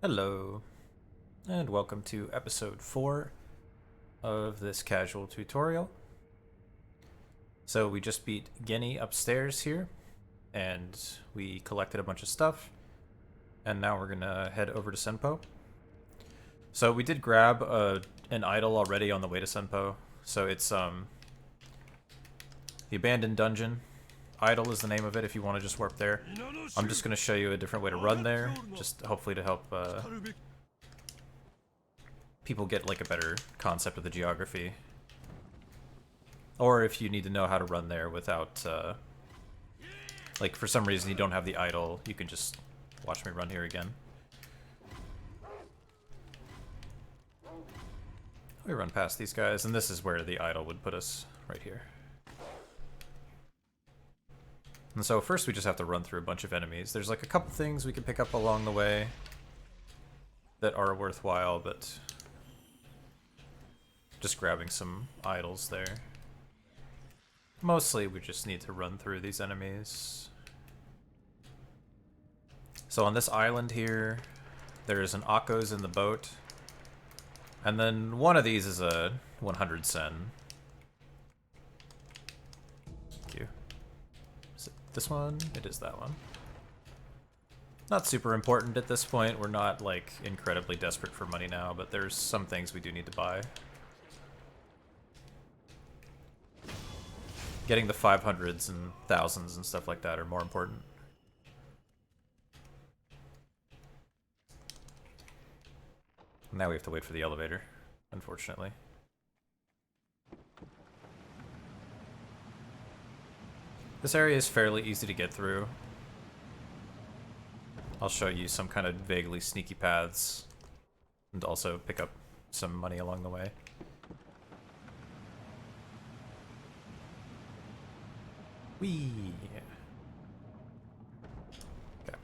Hello, and welcome to episode 4 of this casual tutorial. So we just beat Guinea upstairs here, and we collected a bunch of stuff, and now we're gonna head over to Senpou. So we did grab an idol already on the way to Senpou, so it's the Abandoned Dungeon. Idol is the name of it if you want to just warp there. I'm just going to show you a different way to run there, just hopefully to help people get like a better concept of the geography. Or if you need to know how to run there without, like for some reason you don't have the idol, you can just watch me run here again. We run past these guys, and this is where the idol would put us, right here. And so first we just have to run through a bunch of enemies. There's like a couple things we can pick up along the way that are worthwhile, but just grabbing some idols there. Mostly we just need to run through these enemies. So on this island here, there's an Akko's in the boat. And then one of these is a 100 sen. Thank you. Is it this one? It is that one. Not super important at this point. We're not like incredibly desperate for money now, but there's some things we do need to buy. Getting the 500s and 1000s and stuff like that are more important. Now we have to wait for the elevator, unfortunately. This area is fairly easy to get through. I'll show you some kind of vaguely sneaky paths and also pick up some money along the way. Whee! Okay.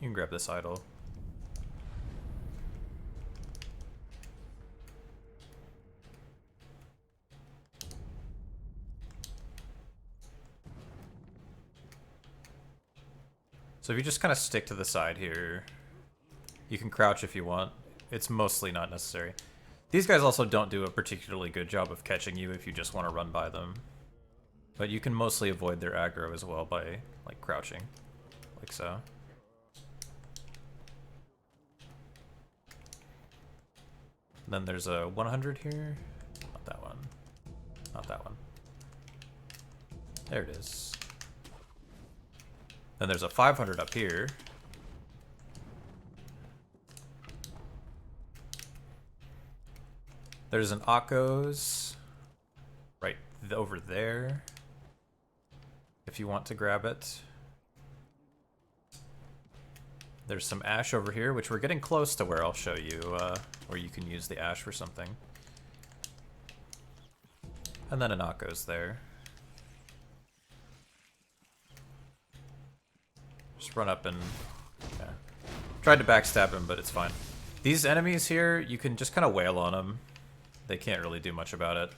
You can grab this idol. So if you just kind of stick to the side here, you can crouch if you want. It's mostly not necessary. These guys also don't do a particularly good job of catching you if you just want to run by them. But you can mostly avoid their aggro as well by, like, crouching. Like so. And then there's a 100 here. Not that one. Not that one. There it is. Then there's a 500 up here. There's an Akko's right over there, if you want to grab it. There's some ash over here, which we're getting close to where I'll show you where you can use the ash for something. And then an Akko's there. Just run up and... yeah. Tried to backstab him, but it's fine. These enemies here, you can just kind of wail on them. They can't really do much about it.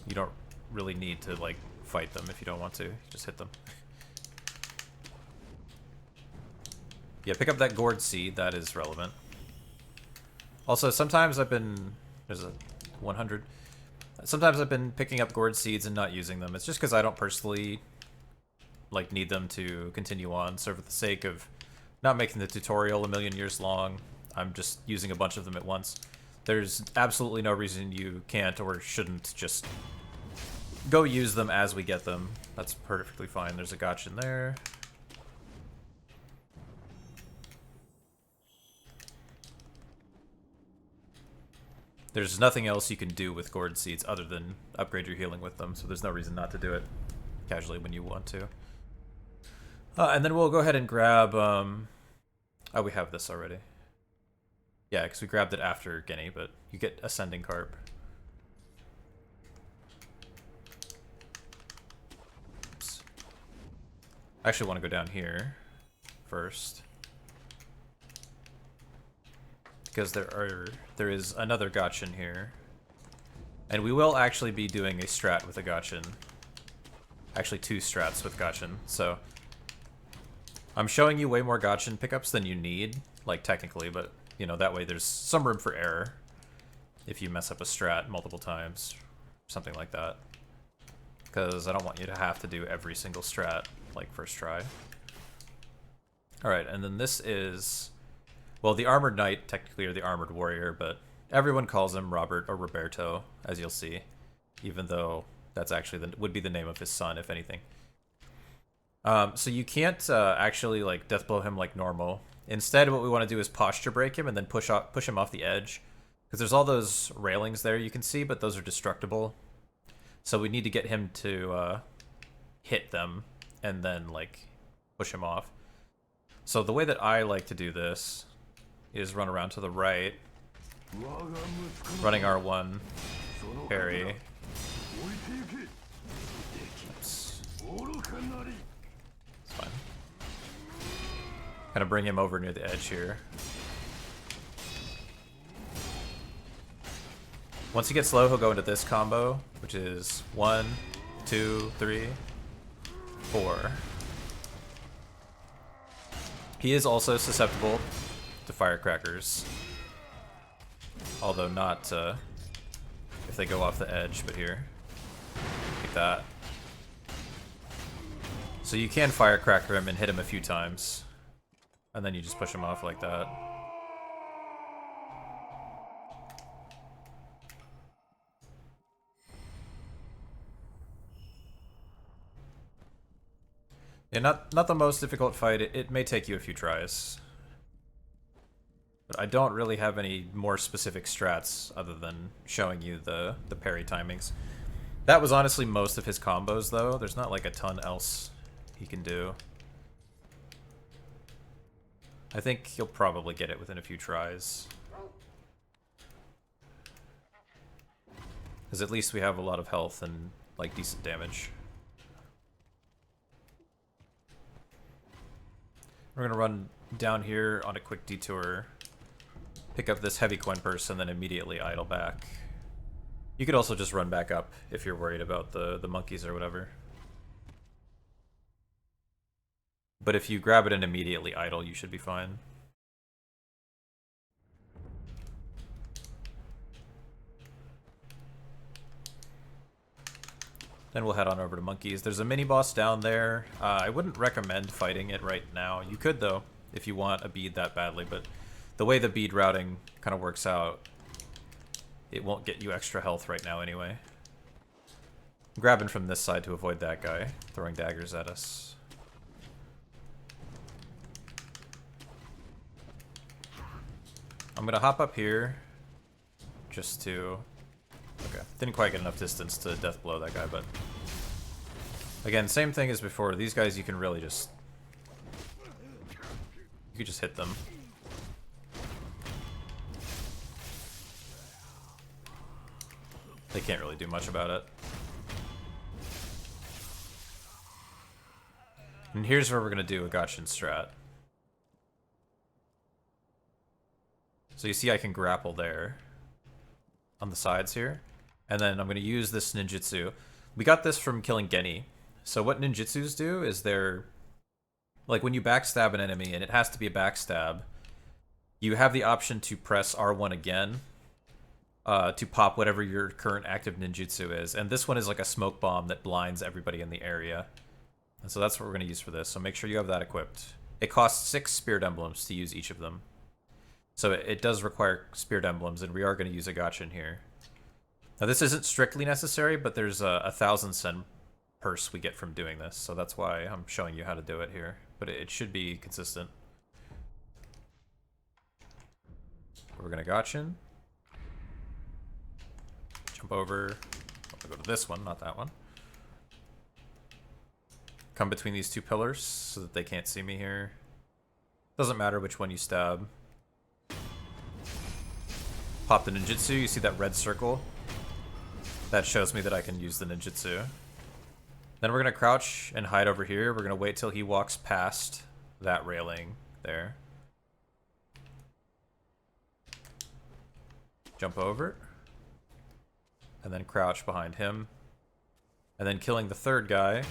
You don't really need to, like, fight them if you don't want to. Just hit them. Yeah, pick up that gourd seed. That is relevant. Also, sometimes I've been... there's a 100. Sometimes I've been picking up gourd seeds and not using them. It's just because I don't personally, like, need them to continue on. So for the sake of not making the tutorial a million years long, I'm just using a bunch of them at once. There's absolutely no reason you can't or shouldn't just go use them as we get them. That's perfectly fine. There's a gotcha in there. There's nothing else you can do with gourd seeds other than upgrade your healing with them, so there's no reason not to do it casually when you want to. And then we'll go ahead and grab... oh, we have this already. Yeah, because we grabbed it after Guinea, but you get Ascending Carp. Oops. I actually want to go down here first. Because there is another Gotchin here. And we will actually be doing a strat with a Gotchin. Actually, 2 strats with Gotchin. So I'm showing you way more Gotchin pickups than you need, like technically, but you know, that way there's some room for error if you mess up a strat multiple times, something like that. Because I don't want you to have to do every single strat, like, first try. Alright, and then this is, well, the Armored Knight, technically, or the Armored Warrior, but everyone calls him Robert or Roberto, as you'll see, even though that's actually would be the name of his son, if anything. So you can't actually, like, deathblow him like normal. Instead, what we want to do is posture break him and then push him off the edge. Because there's all those railings there you can see, but those are destructible. So we need to get him to hit them and then, like, push him off. So the way that I like to do this is run around to the right, running R1, parry. Oops. It's fine. Kind of bring him over near the edge here. Once he gets low, he'll go into this combo, which is 1, 2, 3, 4. He is also susceptible to firecrackers, although not if they go off the edge, but here, like that. So you can firecracker him and hit him a few times, and then you just push him off like that. Yeah, not the most difficult fight. It may take you a few tries. But I don't really have any more specific strats other than showing you the parry timings. That was honestly most of his combos, though. There's not like a ton else he can do. I think he'll probably get it within a few tries. Because at least we have a lot of health and, like, decent damage. We're gonna run down here on a quick detour, pick up this heavy coin purse, and then immediately idle back. You could also just run back up if you're worried about the monkeys or whatever. But if you grab it and immediately idle, you should be fine. Then we'll head on over to monkeys. There's a mini-boss down there. I wouldn't recommend fighting it right now. You could, though, if you want a bead that badly, but the way the bead routing kind of works out, it won't get you extra health right now anyway. I'm grabbing from this side to avoid that guy throwing daggers at us. I'm gonna hop up here just to... Okay, didn't quite get enough distance to death blow that guy, but... Again, same thing as before. These guys you can really just... You could just hit them. They can't really do much about it. And here's where we're gonna do a Gotchin strat. So you see I can grapple there. On the sides here. And then I'm going to use this ninjutsu. We got this from killing Geni. So what ninjutsus do is they're... Like when you backstab an enemy, and it has to be a backstab, you have the option to press R1 again to pop whatever your current active ninjutsu is. And this one is like a smoke bomb that blinds everybody in the area. And so that's what we're going to use for this. So make sure you have that equipped. It costs 6 spirit emblems to use each of them. So it does require spirit emblems, and we are going to use a Gotchin here. Now this isn't strictly necessary, but there's a 1,000 sen purse we get from doing this, so that's why I'm showing you how to do it here. But it should be consistent. We're going to Gotchin. Jump over. I'll go to this one, not that one. Come between these 2 pillars so that they can't see me here. Doesn't matter which one you stab. Pop the ninjutsu, you see that red circle? That shows me that I can use the ninjutsu. Then we're going to crouch and hide over here. We're going to wait till he walks past that railing there. Jump over. And then crouch behind him. And then killing the third guy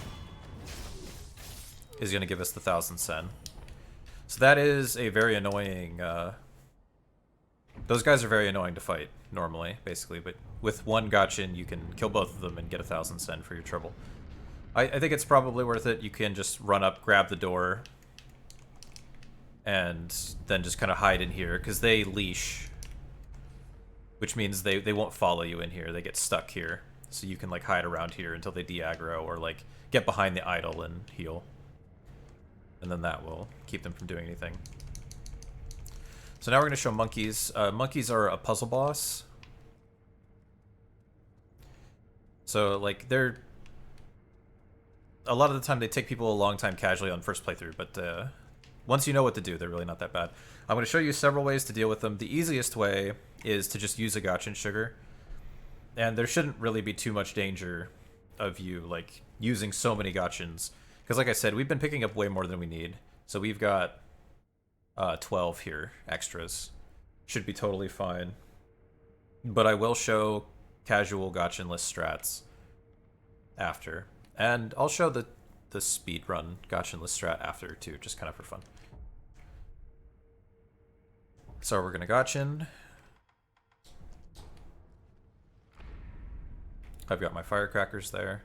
is going to give us the 1,000 sen. So that is a very annoying... those guys are very annoying to fight, normally, basically. But with one gotchin, you can kill both of them and get 1,000 sen for your trouble. I think it's probably worth it. You can just run up, grab the door, and then just kind of hide in here, because they leash, which means they won't follow you in here. They get stuck here. So you can like hide around here until they de-aggro, or like get behind the idol and heal. And then that will keep them from doing anything. So now we're going to show monkeys. Monkeys are a puzzle boss. So like they're... a lot of the time they take people a long time casually on first playthrough, but once you know what to do, they're really not that bad. I'm going to show you several ways to deal with them. The easiest way is to just use a gotchin sugar. And there shouldn't really be too much danger of you like using so many gotchins. Because like I said, we've been picking up way more than we need. So we've got 12 here, extras. Should be totally fine. But I will show casual gotchinless strats after. And I'll show the speedrun gotchinless strat after too, just kind of for fun. So we're gonna gotchin. I've got my firecrackers there.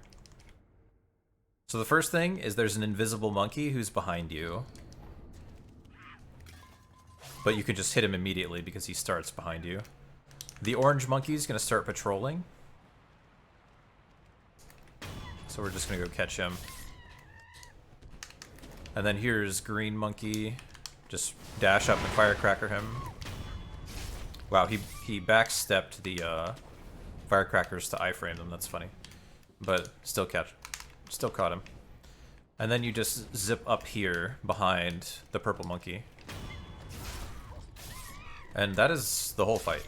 So the first thing is there's an invisible monkey who's behind you. But you can just hit him immediately because he starts behind you. The orange monkey is going to start patrolling. So we're just going to go catch him. And then here's green monkey. Just dash up and firecracker him. Wow, he backstepped the firecrackers to iframe them. That's funny. But still caught him. And then you just zip up here behind the purple monkey. And that is the whole fight.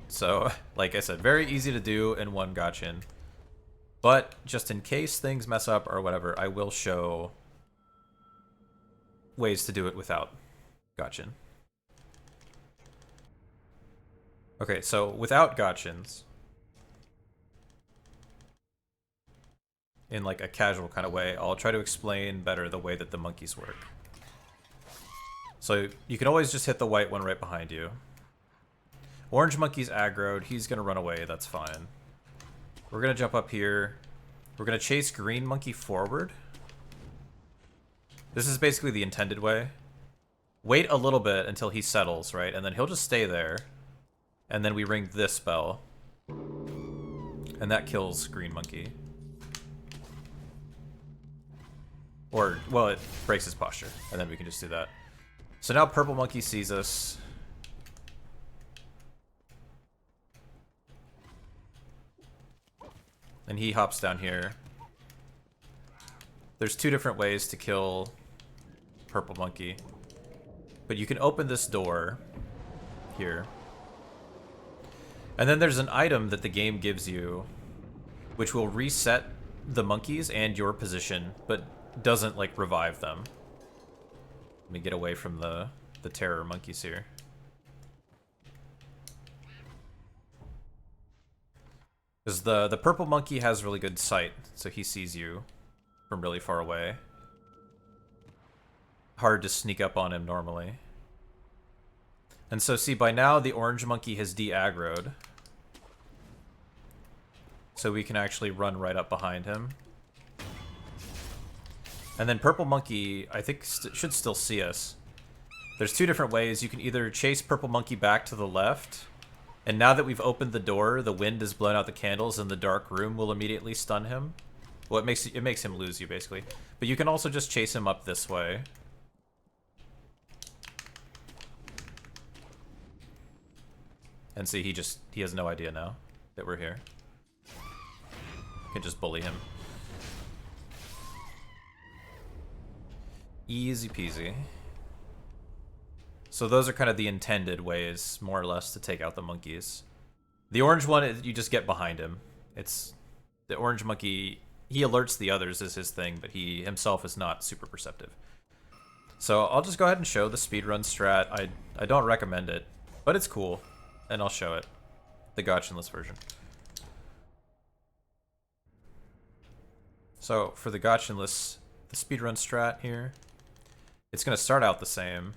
So, like I said, very easy to do in one gotchin. But just in case things mess up or whatever, I will show ways to do it without gotchin. Okay, so without gotchins, in like a casual kind of way, I'll try to explain better the way that the monkeys work. So you can always just hit the white one right behind you. Orange monkey's aggroed, he's gonna run away, that's fine. We're gonna jump up here. We're gonna chase green monkey forward. This is basically the intended way. Wait a little bit until he settles, right? And then he'll just stay there. And then we ring this spell. And that kills green monkey. Or, well, it breaks his posture. And then we can just do that. So now purple monkey sees us. And he hops down here. There's two different ways to kill purple monkey. But you can open this door here. And then there's an item that the game gives you which will reset the monkeys and your position, but doesn't like revive them. Let me get away from the terror monkeys here. Because the purple monkey has really good sight, so he sees you from really far away. Hard to sneak up on him normally. And so see, by now the orange monkey has de-aggroed. So we can actually run right up behind him. And then purple monkey, I think, should still see us. There's two different ways. You can either chase purple monkey back to the left, and now that we've opened the door, the wind has blown out the candles and the dark room will immediately stun him. Well, it makes him lose you, basically. But you can also just chase him up this way. And see, he has no idea now that we're here. You can just bully him. Easy peasy. So those are kind of the intended ways, more or less, to take out the monkeys. The orange one, you just get behind him. It's the orange monkey, he alerts the others is his thing, but he himself is not super perceptive. So I'll just go ahead and show the speedrun strat. I don't recommend it, but it's cool, and I'll show it. The gotchinless version. So for the gotchanless, the speedrun strat here, it's going to start out the same.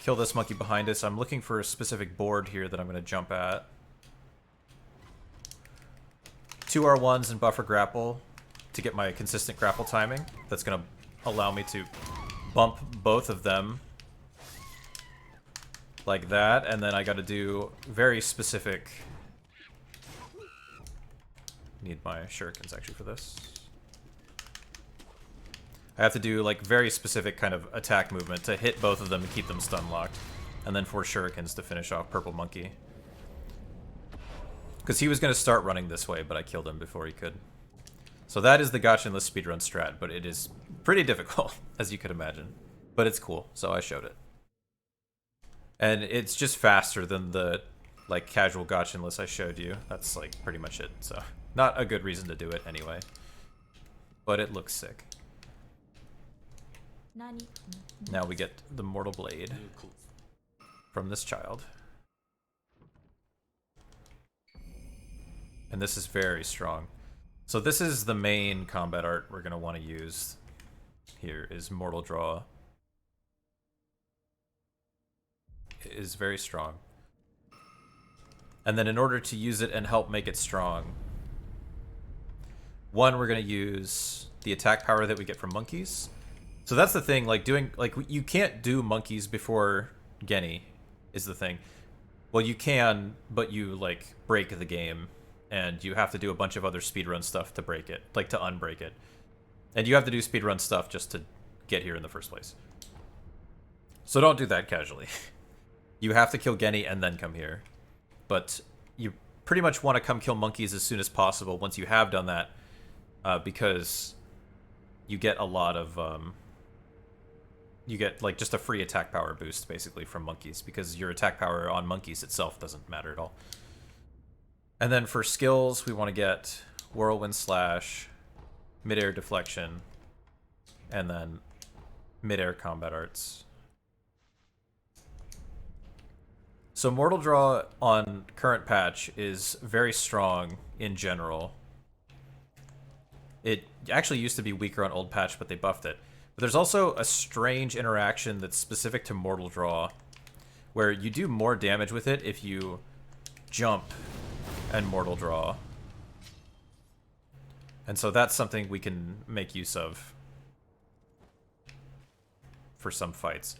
Kill this monkey behind us. I'm looking for a specific board here that I'm going to jump at. 2 R1s and buffer grapple to get my consistent grapple timing. That's going to allow me to bump both of them like that, and then I got to do very specific... Need my shurikens actually for this. I have to do like very specific kind of attack movement to hit both of them and keep them stun locked, and then 4 shurikens to finish off Purple Monkey. Because he was going to start running this way, but I killed him before he could. So that is the gotchanless speedrun strat, but it is pretty difficult, as you could imagine. But it's cool, so I showed it. And it's just faster than the like casual gotchanless I showed you. That's like pretty much it, so not a good reason to do it anyway. But it looks sick. Now we get the Mortal Blade from this child. And this is very strong. So this is the main combat art we're going to want to use here, is Mortal Draw. It is very strong. And then in order to use it and help make it strong, one, we're going to use the attack power that we get from monkeys. So that's the thing, like doing, like you can't do monkeys before Genny is the thing. Well, you can, but you like break the game, and you have to do a bunch of other speedrun stuff to break it, like to unbreak it. And you have to do speedrun stuff just to get here in the first place. So don't do that casually. You have to kill Genny and then come here. But you pretty much want to come kill monkeys as soon as possible once you have done that, because you get a lot of... you get like just a free attack power boost basically from monkeys, because your attack power on monkeys itself doesn't matter at all. And then for skills, we want to get Whirlwind Slash, Midair Deflection, and then Midair Combat Arts. So Mortal Draw on current patch is very strong in general. It actually used to be weaker on old patch, but they buffed it. But there's also a strange interaction that's specific to Mortal Draw, where you do more damage with it if you jump and Mortal Draw. And so that's something we can make use of for some fights.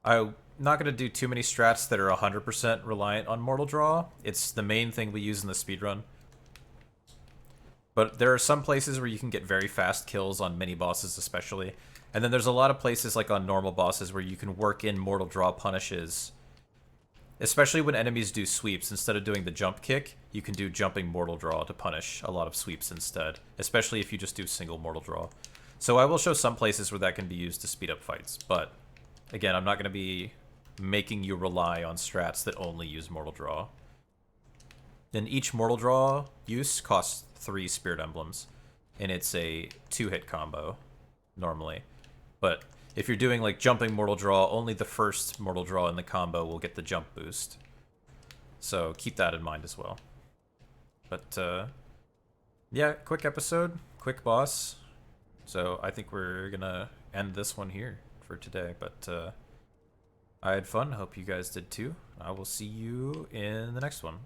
I'm not going to do too many strats that are 100% reliant on Mortal Draw. It's the main thing we use in the speedrun. But there are some places where you can get very fast kills on mini bosses especially. And then there's a lot of places like on normal bosses where you can work in Mortal Draw punishes. Especially when enemies do sweeps. Instead of doing the jump kick, you can do jumping Mortal Draw to punish a lot of sweeps instead. Especially if you just do single Mortal Draw. So I will show some places where that can be used to speed up fights. But again, I'm not going to be making you rely on strats that only use Mortal Draw. Then each Mortal Draw use costs 3 Spirit Emblems. And it's a 2-hit combo, normally. But if you're doing like jumping Mortal Draw, only the first Mortal Draw in the combo will get the jump boost. So keep that in mind as well. But yeah, quick episode, quick boss. So I think we're gonna end this one here for today. But I had fun. Hope you guys did too. I will see you in the next one.